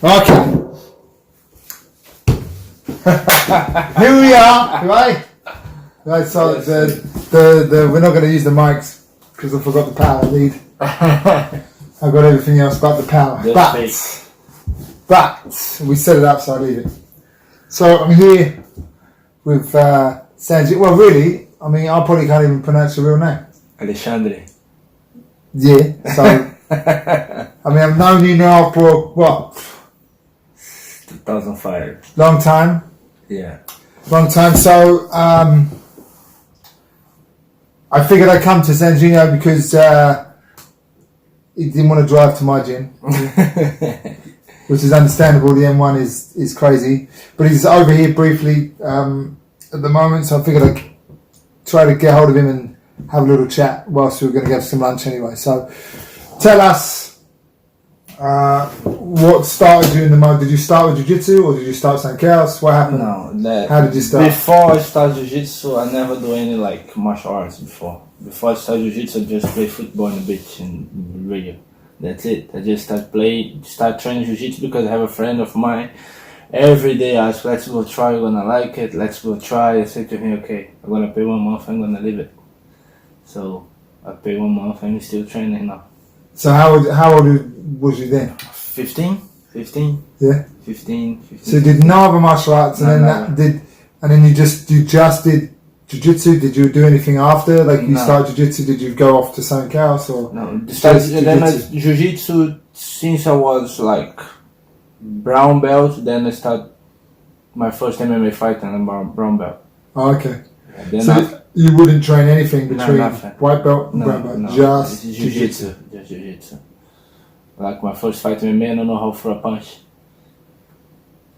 Okay. Here we are, right? Right, so the we're not going to use the mics because I forgot the power lead. I've got everything else but the power. But we set it up, so I leave it. So I'm here with Xandy. Well, really, I mean, I probably can't even pronounce your real name. Xandy. Yeah. So I mean, I've known you now for what? 2005. Long time. Yeah. Long time. So I figured I'd come to Xandy because he didn't want to drive to my gym, which is understandable. The M1 is crazy, but he's over here briefly at the moment. So I figured I'd try to get hold of him and have a little chat whilst we were going to get some lunch anyway. So tell us what started you in the mode. Did you start with jiu-jitsu or did you start something else? What happened? No. How did you start? Before I started jiu-jitsu, I never do any like martial arts before. Before I started jiu-jitsu, I just play football on the beach in Rio. That's it. I just start training jiu-jitsu because I have a friend of mine. Every day I ask, let's go try, you're gonna like it, let's go try. I say to him, okay, I'm gonna pay 1 month, I'm gonna leave it. So I pay 1 month and I'm still training now. So how old was you then? 15. Yeah. 15. So you did no other martial arts, and then you just did jiu-jitsu. Did you do anything after? Like you started jiu-jitsu, did you go off to something else or? No. Jiu-jitsu since I was like brown belt. Then I started my first MMA fight and I'm brown belt. Oh, okay. Then so you wouldn't train anything between white belt and brown belt? No, just jiu-jitsu. Just jiu-jitsu. Like my first fight in MMA, I don't know how to throw a punch.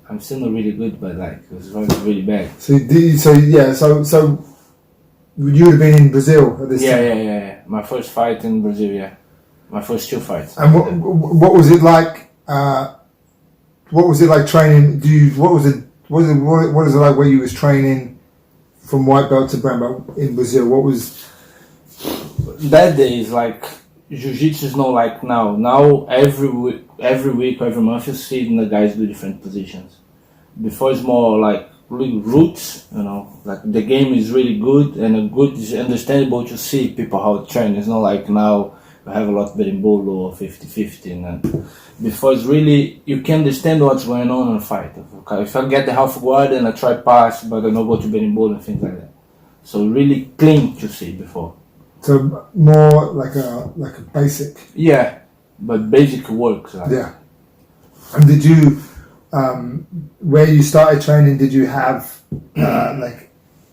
I'm still not really good, but like it was really bad. So you would have been in Brazil at this time? Yeah. My first fight in Brazil, yeah. My first 2 fights. And what was it like? What was it like training? What is it like where you was training from white belt to brown belt in Brazil? What was that day? Is like jiu-jitsu is not like now. Now every week, every month you see the guys do different positions. Before it's more like really roots, like the game is really good and it's understandable to see people how to train. It's not like now you have a lot of berimbolo or 50-50 and before it's really, you can understand what's going on in a fight. Okay, if I get the half guard and I try pass, but I don't go to berimbolo and things like that. So really clean to see before. So more like a basic. Yeah, but basic works. Like. Yeah. And did you, where you started training, did you have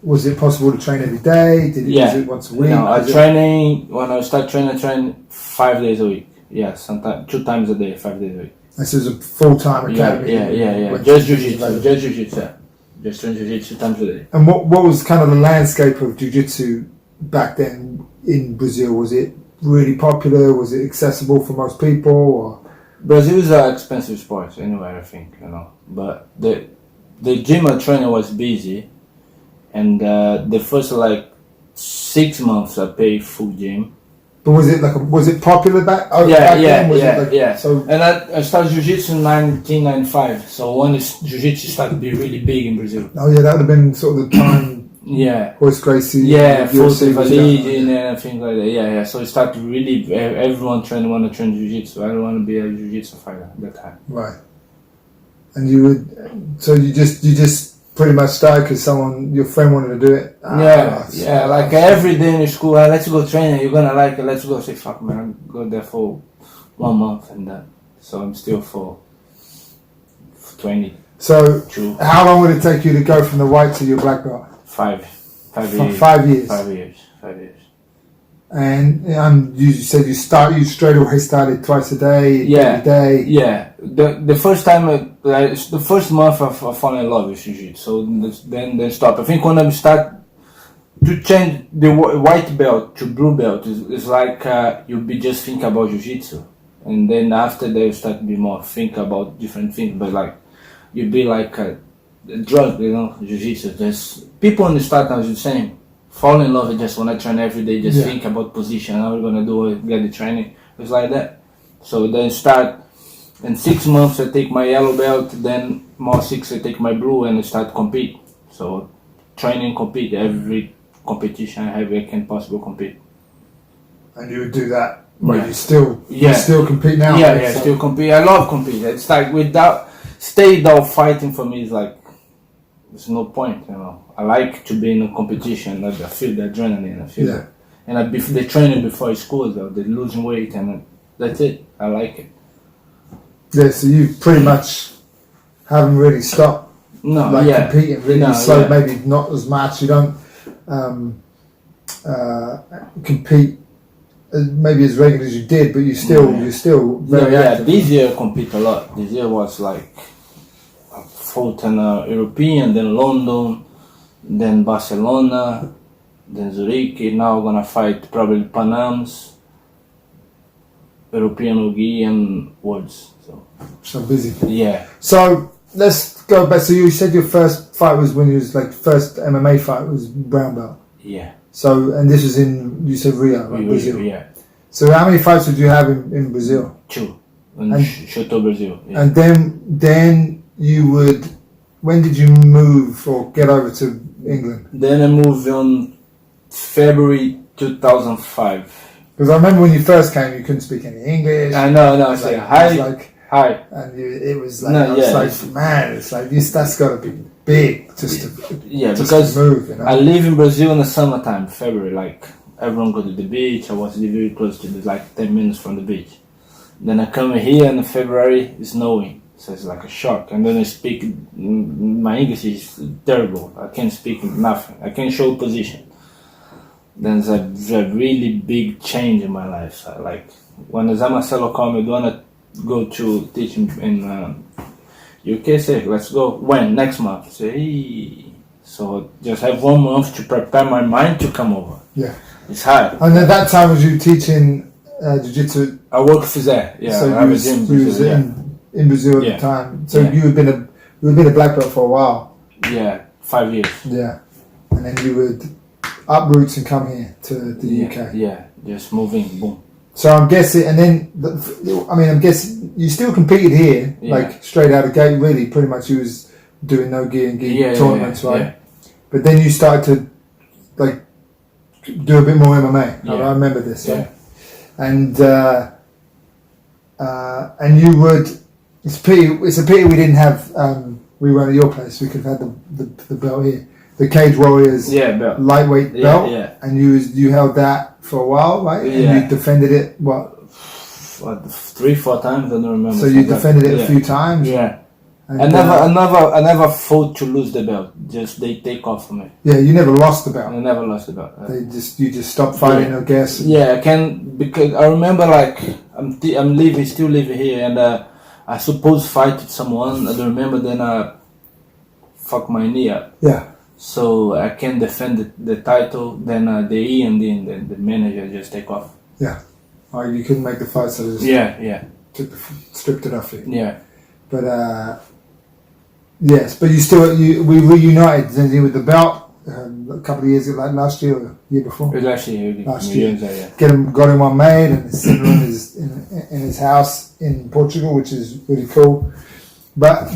was it possible to train every day? Was it once a week? No, when I start training, I train 5 days a week. Yeah, sometimes 2 times a day, 5 days a week. This is a full-time academy. Yeah. Just jiu-jitsu. Just train jiu-jitsu 2 times a day. And what was kind of the landscape of jiu-jitsu back then in Brazil? Was it really popular? Was it accessible for most people? Or? Brazil is an expensive sport anyway, I think, But the gym I trained was busy, and the first 6 months I paid full gym. But was it popular back? Yeah. So and I started jiu-jitsu in 1995. So when jiu-jitsu started to be really big in Brazil. Oh yeah, that would have been sort of the time. Yeah. Horse Gracie. Yeah, Force Valide and things like that. Yeah. So it started really everyone want to train jiu-jitsu. I don't want to be a jiu-jitsu fighter at that time. Right. And you just pretty much started because your friend wanted to do it. Yeah. Like every day in school, let's go training. You're gonna like it. Let's go. I say, fuck man, I go there for 1 month and that. So I'm still for 20. So how long would it take you to go from the white to your black belt? 5 years. 5 years. 5 years. And you said you straight away started twice a day, every day. Yeah. The first time, the first month I fell in love with jiu-jitsu. So then stop. I think when I start to change the white belt to blue belt, it's like you'll be just think about jiu-jitsu, and then after that you start to be more think about different things. But like you'll be like a drug, jiu-jitsu. Just people in the start now is the same. Fall in love with just when I train every day, just think about position, how we're gonna do it, get the training. It's like that. So then start In 6 months I take my yellow belt, then more 6 I take my blue and I start compete. So training, compete, every competition I have I can possibly compete. And you would do that. Well, Yeah. you still compete now. Yeah, right? yeah, So- still compete. I love compete. It's like without fighting for me is like there's no point, you know. I like to be in a competition. I feel the adrenaline. I feel Yeah. it. And the training before school, though, they're losing weight, and that's it. I like it. Yeah, so you pretty much haven't really stopped No, like yeah, competing. Really, no, so yeah. maybe not as much. You don't compete maybe as regular as you did, but you're still very yeah. active. This year I compete a lot. This year was like I fought in European, then London, then Barcelona, then Zurich. Now I'm gonna fight probably Panams, European Ogi, and Worlds. So busy. Yeah, So let's go back. So you said your first fight was when you was like first MMA fight was brown belt. yeah. So and this was in you said Rio, right? Brazil. Yeah. So how many fights would you have in Brazil? 2 in And- Chateau Brazil. Yeah. And then you would. When did you move or get over to England? Then I moved on February 2005. Because I remember when you first came, you couldn't speak any English. I know, It I was say like- hi, it was like, hi. and it was like, No, I was yeah, like, it's- man, it's like this. That's got to be big just to Yeah, just because to move, you know. I live in Brazil in the summertime, February. Like everyone go to the beach. I was very close to like 10 minutes from the beach. Then I come here in February, it's snowing, so it's like a shock. And then I speak. My English is terrible. I can't speak nothing. I can't show position. Then there's a really big change in my life. So like when Marcelo called me, do you wanna go to teach in UK? Say let's go. When? Next month. Say hey. So just have 1 month to prepare my mind to come over. Yeah. It's hard. And at that time, was you teaching jiu-jitsu? I work for that. Yeah, So I have you a gym in was, you was Brazil, in Brazil at Yeah. the time. So Yeah. you had been a black belt for a while. yeah, 5 years. Yeah. And then you would up roots and come here to the Yeah, UK. yeah, just moving, boom. So I'm guessing, and then I'm guessing you still competed here, Yeah. like straight out of the gate. Really, pretty much, you was doing no gi and gi tournaments, right? Yeah. But then you started to like do a bit more MMA. Yeah. I remember this, Yeah. right? And you would. It's a pity we didn't have. We weren't at your place. We could have had the belt here, the Cage Warriors Yeah, belt. lightweight Yeah, belt, yeah. and you held that for a while, right? And Yeah. you defended it. What? What, 3-4 times? I don't remember. So you something like defended it that. a few times. Yeah. And, I never fought to lose the belt. Just they take off from me. yeah, you never lost the belt. I never lost the belt. You just stopped fighting, I guess. Yeah, I can because I remember like I'm still living here, and I suppose fight with someone. I don't remember. Then I fuck my knee up, Yeah. so I can defend the title. Then the the manager just take off. Oh, you couldn't make the fight, so they just Yeah. stripped it off you. Yeah. But yes, but we reunited Xandy with the belt a couple of years, like last year or year before. It was actually Last millions, year. yeah. Got him one made, and it's sitting in his house in Portugal, which is really cool. But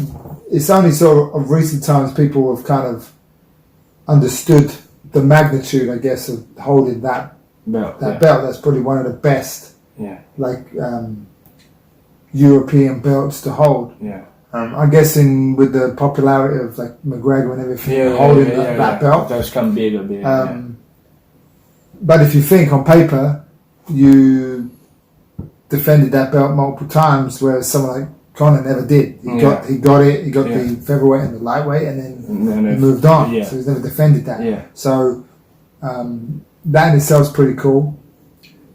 it's only sort of recent times people have kind of understood the magnitude, I guess, of holding that Belt. belt. That's probably one of the best, Yeah. like European belts to hold. Yeah. I'm guessing with the popularity of like McGregor and everything, holding that belt. Just come bigger. But if you think on paper, you defended that belt multiple times, whereas someone like Conor never did. He got it. He got the featherweight and the lightweight, and then he moved on. Yeah. So he's never defended that. Yeah. So that in itself is pretty cool.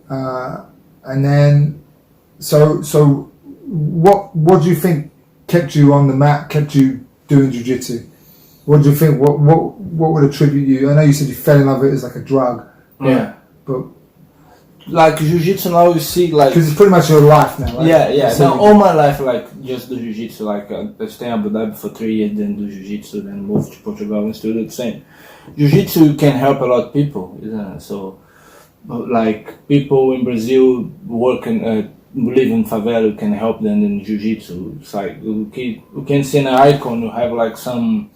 And then, so what do you think kept you on the mat, kept you doing jiu-jitsu? What do you think? What would attribute you? I know you said you fell in love with it as like a drug. Yeah. But like jiu-jitsu now, you see, like because it's pretty much your life now, right? yeah. So Now all my life, like just do jiu-jitsu. Like I stay in Abu Dhabi for 3 years, then do jiu-jitsu, then move to Portugal and still do the same. Jiu-jitsu can help a lot of people, isn't it? So like people in Brazil working live in favela, you can help them in jiu-jitsu. It's like you can see an icon, you have like some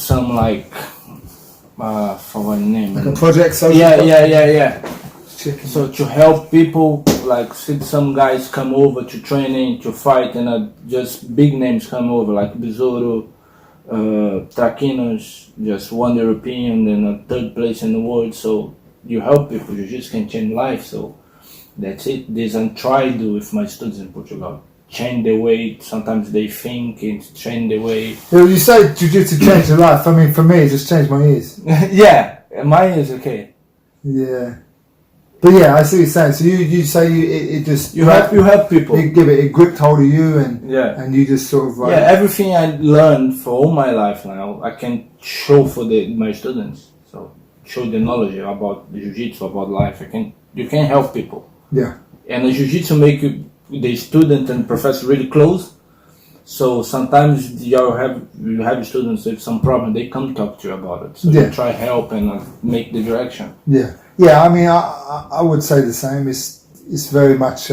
like for what name? Like a project. Social Yeah. Chicken. So to help people, like see some guys come over to training, to fight, and just big names come over, like Besouro, Traquinos, just won the European and a third place in the world. So you help people, you just can change life. So that's it. This I try to do with my students in Portugal. Change the way sometimes they think, and change the way. Well, you say jiu-jitsu changed your life. I mean, for me, it just changed my ears. Yeah, mine is okay. Yeah. But yeah, I see what you're saying. So you say it just You help people. It gripped hold of you and you just sort of like everything I learned for all my life now I can show for my students. So show the knowledge about the jiu-jitsu, about life. You can help people. Yeah. And the jiu-jitsu make the student and professor really close. So sometimes you have students with some problem, they come talk to you about it. So you try help and make the direction. Yeah, I mean, I would say the same. It's very much,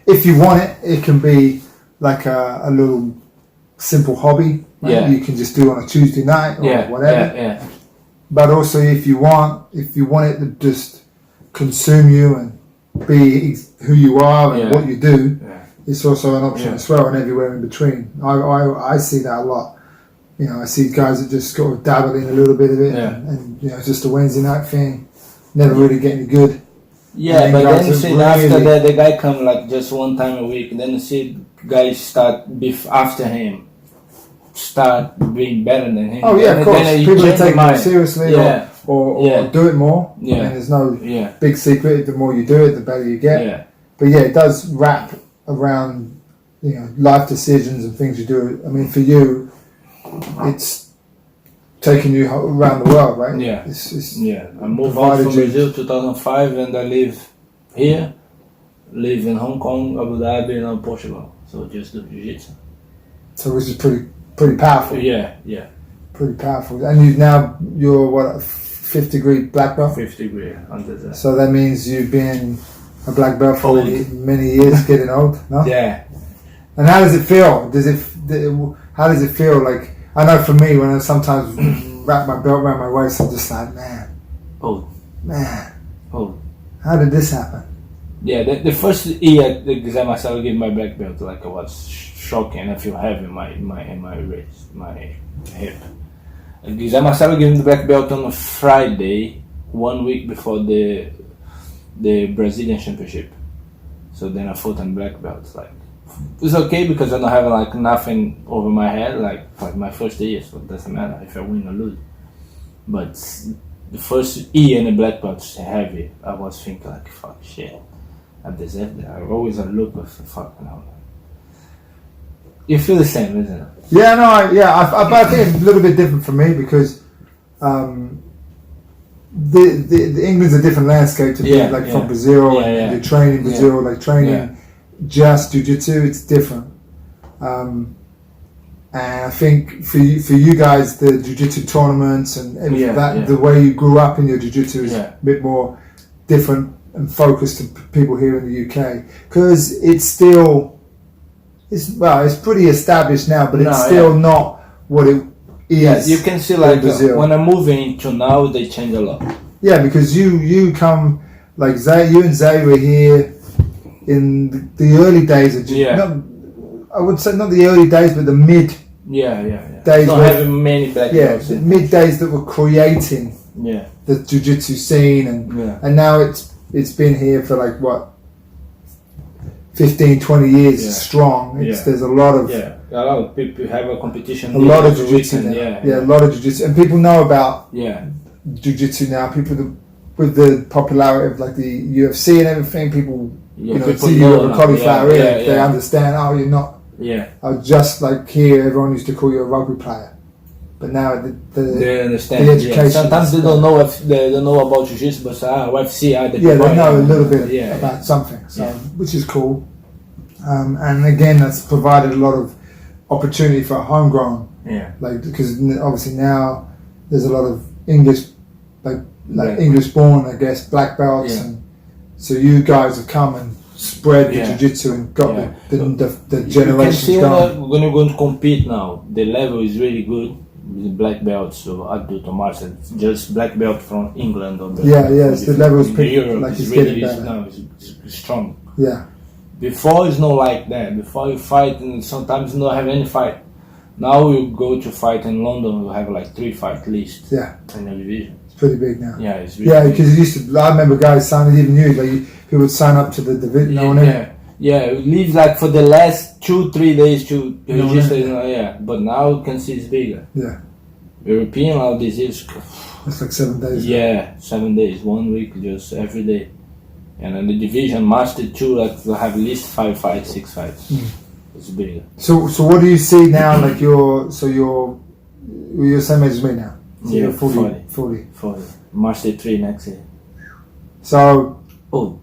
if you want it, it can be like a little simple hobby. Right? Yeah. You can just do on a Tuesday night or whatever. Yeah. But also, if you want it to just consume you and be who you are and what you do, it's also an option as well, and everywhere in between. I see that a lot. You know, I see guys that just sort of dabble in a little bit of it, and you know, it's just a Wednesday night thing. Never really get any good. Yeah, but then you see after that the guy come like just one time a week, and then you see guys start after him, start being better than him. Oh yeah, of course. People take it seriously or do it more. Yeah. And there's no big secret. The more you do it, the better you get. Yeah. But yeah, it does wrap around, you know, life decisions and things you do. I mean, for you, it's taking you around the world, right? Yeah. It's I moved out from Brazil 2005, and I live here, live in Hong Kong, Abu Dhabi, and Portugal. So just do jiu-jitsu. So which is pretty powerful. Yeah. Pretty powerful. And you're what, 5th degree black belt? 5th degree under that. So that means you've been a black belt for many years, getting old, no? Yeah. And how does it feel? How does it feel? Like, I know for me, when I sometimes wrap my belt around my waist, I'm just like, man. How did this happen? Yeah, the first year the exam I started getting my black belt, like I was shocking. I feel heavy in my wrist, my hip. The exam I started getting the black belt on a Friday, 1 week before the Brazilian championship. So then I fought on black belts. Like, it's okay because I don't have like nothing over my head like my first year, so it doesn't matter if I win or lose. But the first year in the black belt's heavy. I was thinking like, fuck shit, I deserve that. I always look with the fucking hell. You feel the same, isn't it? Yeah, no, I think it's a little bit different for me because the England's a different landscape to be like from Brazil, and you train in Brazil, like training just jiu-jitsu, it's different. And I think for you guys, the jiu-jitsu tournaments and the way you grew up in your jiu-jitsu is a bit more different and focused to people here in the UK, because it's pretty established now, but it's still not what it is. Yeah, you can see like when I'm moving to now, they change a lot. Yeah, because you come like you and Zay were here in the early days of I would say not the early days, but the mid days. Not having many black belts. The mid days that were creating the jiu-jitsu scene, and now it's been here for like what, 15, 20 years strong. There's a lot of people have a competition. A lot of jiu-jitsu now. A lot of jiu-jitsu, and people know about jiu-jitsu now. People with the popularity of like the UFC and everything, people see you with a cauliflower ear. They understand. Oh, you're not. I was just like here. Everyone used to call you a rugby player, but now they understand. The education. Sometimes they don't know if they don't know about jiu-jitsu, but UFC. They know a little bit about something, which is cool. And again, that's provided a lot of opportunity for homegrown. Like, because obviously now there's a lot of English, like English born, I guess, black belts, and so you guys have come and spread the Yeah. jiu-jitsu and got Yeah. the You can generations see going. when you're going to compete now, the level is really good. The black belt, so I do to Marcel. Just black belt from England or Yeah, yes, the level is pretty, Europe like is it's really getting better. now it's strong. Yeah, Before it's not like that. Before you fight and sometimes you don't have any fight. Now you go to fight in London, you have like 3 fights at least yeah, in the division. it's pretty big now. Yeah, it's really Yeah, big. because it used to. I remember guys signing, even you, like who would sign up to the division. No one yeah, yeah. It leaves like for the last 2-3 days to No, just yeah. yeah. But now you can see it's bigger. Yeah, European nowadays is it's like 7 days. yeah 7 days, 1 week, just every day. And in the division master too, like will have at least 5 fights, 6 fights. It's bigger. So what do you see now? Like you're the same age as me now. So Yeah, you're 40. 40. For master 3 next year. So Oh,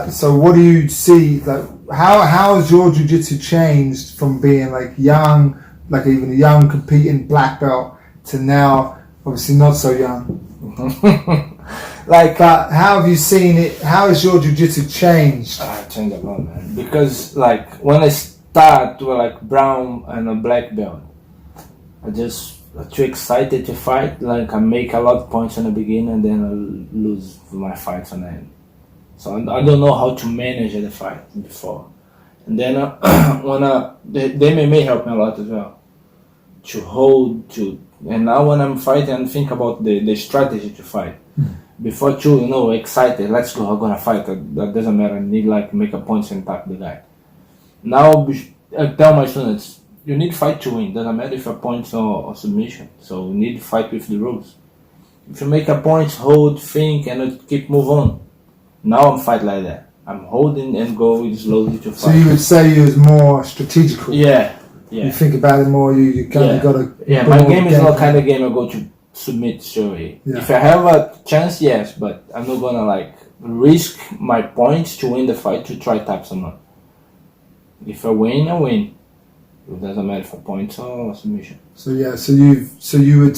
so what do you see? Like how has your jiu-jitsu changed from being like young, like even a young competing black belt, to now obviously not so young? like But how have you seen it? How has your jiu-jitsu changed? I changed a lot, man. Because like when I start with like brown and a black belt, I'm too excited to fight. Like I make a lot of points in the beginning and then I lose my fights on the end. So I don't know how to manage the fight before. And then the MMA helped me a lot as well. To hold, and now when I'm fighting, I think about the strategy to fight. Before too, excited, let's go, I'm gonna fight. That doesn't matter, I need like make a point and tap the guy. Now I tell my students, you need fight to win, doesn't matter if a point or submission. So you need to fight with the rules. If you make a point, hold, think, and keep move on. Now I'm fight like that. I'm holding and go slowly to fight. So you would say you was more strategical. Yeah. You think about it more. You kind of got to. Yeah, my game is not kind of game I go to submit straight away. Yeah. If I have a chance, yes, but I'm not gonna like risk my points to win the fight to try tap someone. If I win, I win. It doesn't matter for points or submission. So yeah, so you would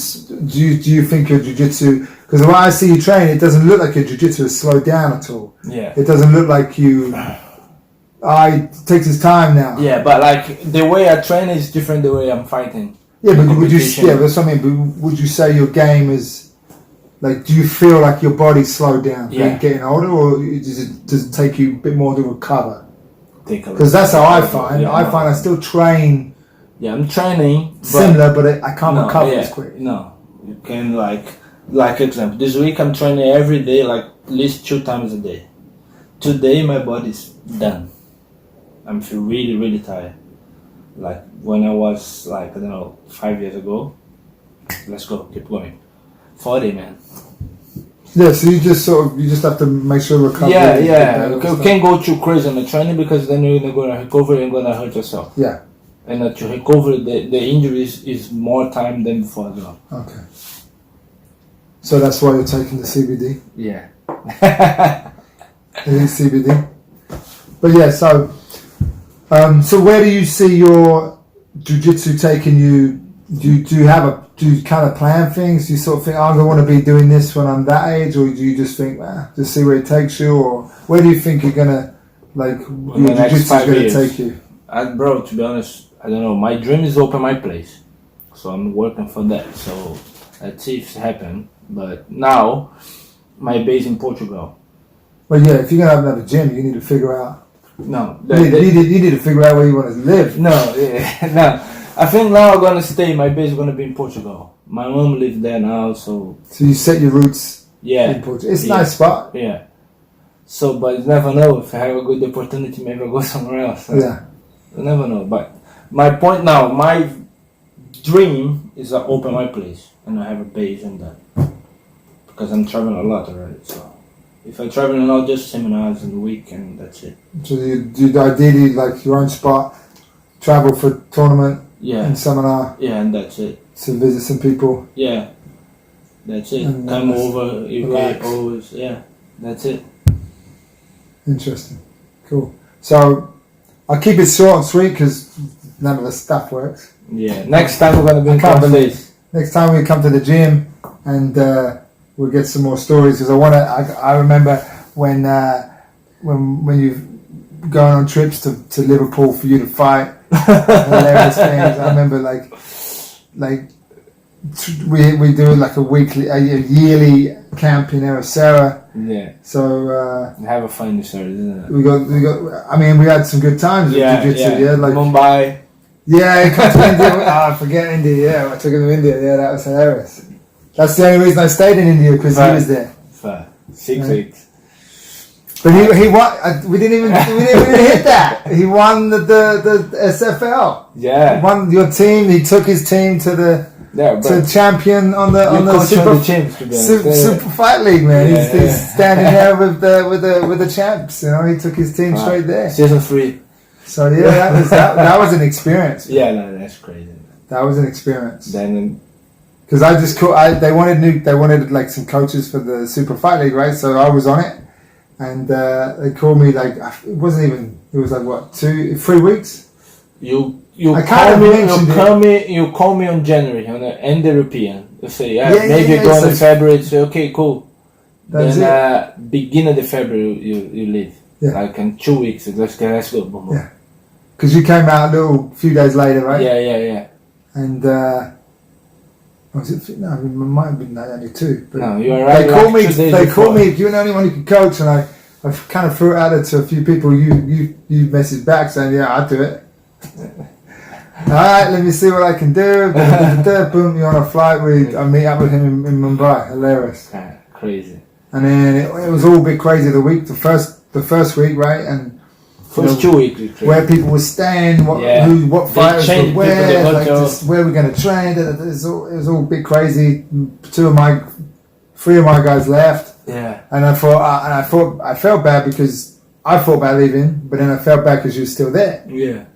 do you think your jiu-jitsu, because when I see you train, it doesn't look like your jiu-jitsu is slowed down at all. Yeah. It doesn't look like you. It takes its time now. Yeah, but like the way I train is different the way I'm fighting. Yeah, but would you? Competition. Yeah, but something. But would you say your game is like? Do you feel like your body's slowed down? Yeah. Getting older, or does it take you a bit more to recover? Because that's how I find. I find I still train. Yeah, I'm training. Similar, but I can't recover as quick. No, you can like example. This week I'm training every day, like at least 2 times a day. Today my body's done. I'm feel really, really tired. Like when I was like, I don't know, 5 years ago. Let's go, keep going. 40, man. Yeah, so you just have to make sure recovery. Yeah. You can't go too crazy on the training because then you're gonna recover and gonna hurt yourself. Yeah. And to recover the injuries is more time than before as well. Okay. So that's why you're taking the CBD. Yeah. It is CBD. But yeah, so where do you see your jiu-jitsu taking you? Do you kind of plan things? Do you sort of think, I'm going to want to be doing this when I'm that age, or do you just think, just see where it takes you, or where do you think you're gonna your jiu-jitsu is going to take you? Bro, to be honest, I don't know. My dream is open my place, so I'm working for that. So let's see if it happens. But now, my base in Portugal. Well, yeah, if you're gonna have another gym, you need to figure out. No, you need to figure out where you want to live. No, no. I think now I'm gonna stay. My base is gonna be in Portugal. My mom lives there now, so. So you set your roots. Yeah. In Portugal. It's a nice spot. Yeah. So, but you never know. If I have a good opportunity, maybe I'll go somewhere else. Yeah. You never know. But my point now, my dream is to open my place and I have a base in that. Because I'm traveling a lot already, so. If I travel now, just seminars in the week and that's it. So you ideally like your own spot, travel for tournament, and seminar. Yeah, and that's it. To visit some people. Yeah, that's it. And come over, relax. UK always. Yeah, that's it. Interesting, cool. So I'll keep it short and sweet because none of the stuff works. Yeah, next time we're gonna be in conversation. Next time we come to the gym and we'll get some more stories because I remember when when you going on trips to Liverpool for you to fight. Hilarious things. I remember we do like a yearly camp in Ericeira. Yeah. So have a fun story, isn't it? we got. I mean, we had some good times with jiu-jitsu. Yeah, like Mumbai. Yeah, he come to India. I forget India. Yeah, I took him to India. Yeah, that was hilarious. That's the only reason I stayed in India, because he was there. For 6 weeks. But he won. We didn't even hit that. He won the SFL. Yeah. He won your team. He took his team to the champion on the super fight league, man. He's standing there with the champs. You know, he took his team straight there. Season 3. So yeah, that was an experience. Yeah, no, that's crazy. That was an experience. Then, because they wanted like some coaches for the Super Fight League, right? So I was on it, and they called me like it was like what 2-3 weeks. You call me on January on the end European. You say maybe go in February. Say okay, cool. Then beginning of February you leave. Yeah. Like in 2 weeks. Let's go. Boom, boom. Yeah. Because you came out a few days later, right? Yeah. And was it? No, it might have been only 2. But no, you're right. They called me. You're the only one who can coach, and I kind of threw it out to a few people. You messaged back saying, "Yeah, I'll do it." All right, let me see what I can do. Boom, you're on a flight. I meet up with him in Mumbai. Hilarious. Crazy. And then it was all a bit crazy. The first week, right? And first 2 weeks, where people were staying, what fighters were where, like where we're going to train. It was all a bit crazy. 3 of my guys left. Yeah. And I felt bad because I felt bad leaving, but then I felt bad because you were still there. Yeah.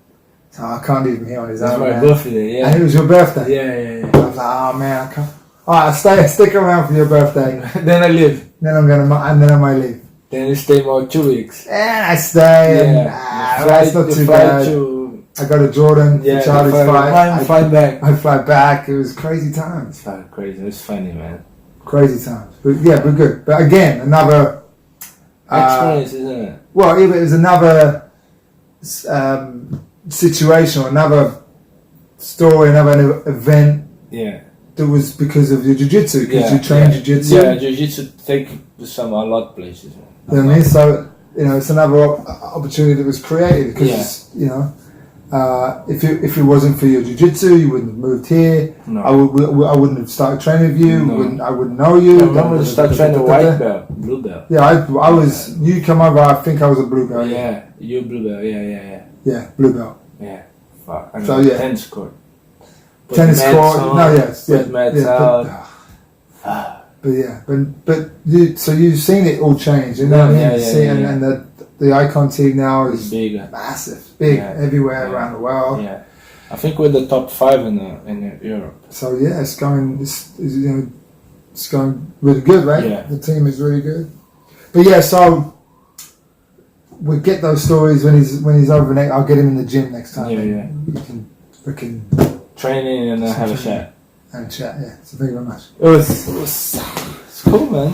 So I can't leave him here on his own. It's my birthday. Yeah. And it was your birthday. Yeah. I was like, oh man, I can't. Alright, stick around for your birthday. Then I leave. Then I might leave. Then you stay more 2 weeks. And I stay, and that's not too bad. I go to Jordan for Charlie's fight. I fly back. It was crazy times. It's crazy. It was funny, man. Crazy times. But yeah, but good. But again, another experience, isn't it? Well, it was another situation, or another story, another event. Yeah. That was because of your jiu-jitsu, because you train jiu-jitsu. Yeah, jiu-jitsu take a lot of places. Man. You know what I mean? So, it's another opportunity that was created because, if it wasn't for your jiu-jitsu, you wouldn't have moved here. No. I wouldn't have started training with you. No. I wouldn't know you. I remember to start training white belt, blue belt. Yeah, I was. You come over. I think I was a blue belt. Yeah, you blue belt. Yeah. Yeah, blue belt. Yeah. Fuck. So yeah. Tennis court. Tennis court. No, yes. But so you've seen it all change, you know what I mean? And the Icon team now is bigger, massive, everywhere around the world. Yeah, I think we're the top 5 in Europe. So yeah, it's going really good, right? Yeah, the team is really good. But yeah, so we get those stories when he's over next. I'll get him in the gym next time. Yeah. We can training and have a chat. And chat, yeah. So thank you very much. It's cool, man.